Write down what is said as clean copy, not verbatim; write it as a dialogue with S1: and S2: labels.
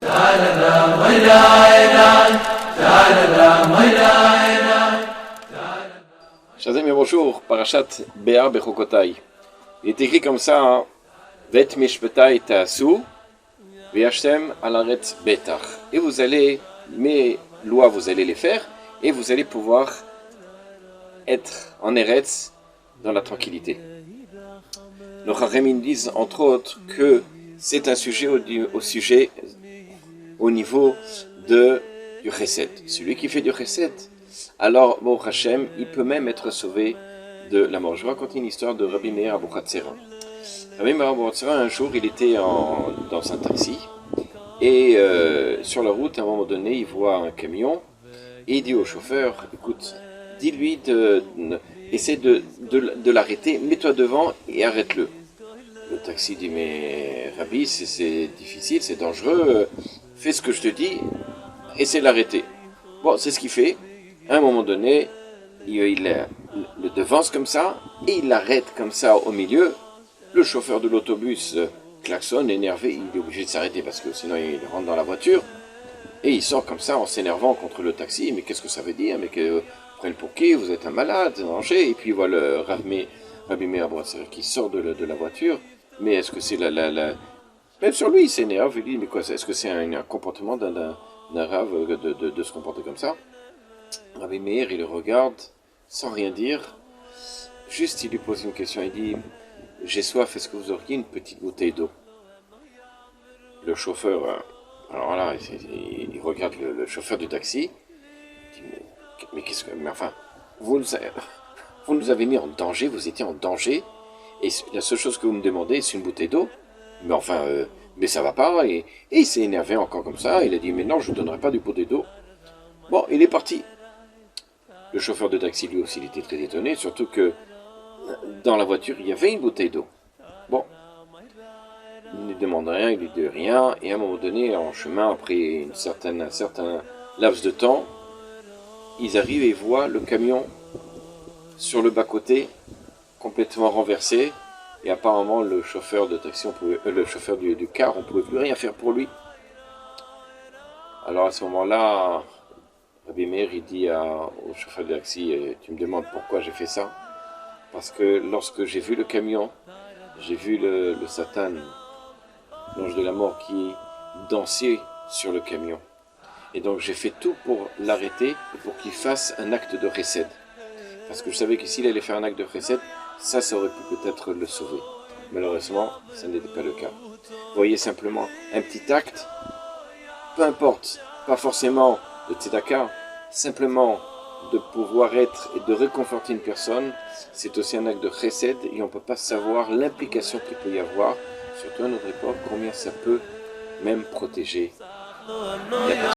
S1: Chers amis, bonjour, Parashat Béa Bechokotai. Il est écrit comme ça, hein, Vet Mishpetai Ta'asu, Ve'Hashem Alaretz Betach. Et vous allez, mes lois, vous allez les faire, et vous allez pouvoir être en Eretz dans la tranquillité. Les Chachamim disent entre autres que c'est un sujet au niveau du Chesed. Celui qui fait du Chesed, alors, Baruch Hashem, il peut même être sauvé de la mort. Je vais raconter une histoire de Rabbi Meir Abuchatzera. Rabbi Meir Abuchatzera, un jour, il était dans un taxi, et sur la route, à un moment donné, il voit un camion, et il dit au chauffeur, écoute, dis-lui essaie de l'arrêter, mets-toi devant et arrête-le. Le taxi dit, mais Rabbi, c'est difficile, c'est dangereux, fais ce que je te dis, essaie de l'arrêter. Bon, c'est ce qu'il fait. À un moment donné, il le devance comme ça, et il l'arrête comme ça au milieu. Le chauffeur de l'autobus klaxonne, énervé, il est obligé de s'arrêter parce que sinon il rentre dans la voiture. Et il sort comme ça en s'énervant contre le taxi. Mais qu'est-ce que ça veut dire? Mais que vous prenez pour qui? Vous êtes un malade, un danger. Et puis voilà le Rabbi Meir Abuchatzera qui sort de la voiture. Mais est-ce que c'est Même sur lui, il s'énerve. Il dit, mais quoi, est-ce que c'est un comportement d'un rave de se comporter comme ça? Rabbi Meir, il le regarde sans rien dire. Juste, il lui pose une question. Il dit, j'ai soif, est-ce que vous auriez une petite bouteille d'eau? Le chauffeur, alors là, il regarde le chauffeur du taxi. Il dit, mais qu'est-ce que... Mais enfin, vous nous avez mis en danger, vous étiez en danger. Et la seule chose que vous me demandez, c'est une bouteille d'eau. Mais enfin, mais ça va pas. Et il s'est énervé encore comme ça. Il a dit, mais non, je ne donnerai pas du bouteille d'eau. Bon, il est parti. Le chauffeur de taxi, lui aussi, il était très étonné, surtout que dans la voiture, il y avait une bouteille d'eau. Bon, il ne demande rien, il ne dit rien, et à un moment donné, en chemin, après un certain laps de temps, ils arrivent et voient le camion sur le bas-côté, complètement renversé, et apparemment, le chauffeur de taxi, le chauffeur du car, on ne pouvait plus rien faire pour lui. Alors à ce moment-là, Rabbi Meir, il dit au chauffeur de taxi, tu me demandes pourquoi j'ai fait ça? Parce que lorsque j'ai vu le camion, j'ai vu le Satan, l'ange de la mort, qui dansait sur le camion. Et donc j'ai fait tout pour l'arrêter et pour qu'il fasse un acte de chesed. Parce que je savais que s'il allait faire un acte de chesed, ça aurait pu peut-être le sauver. Malheureusement, ça n'était pas le cas. Vous voyez simplement un petit acte, peu importe, pas forcément de tzedaka, simplement de pouvoir être et de réconforter une personne, c'est aussi un acte de chesed et on ne peut pas savoir l'implication qu'il peut y avoir, surtout à notre époque, combien ça peut même protéger la personne.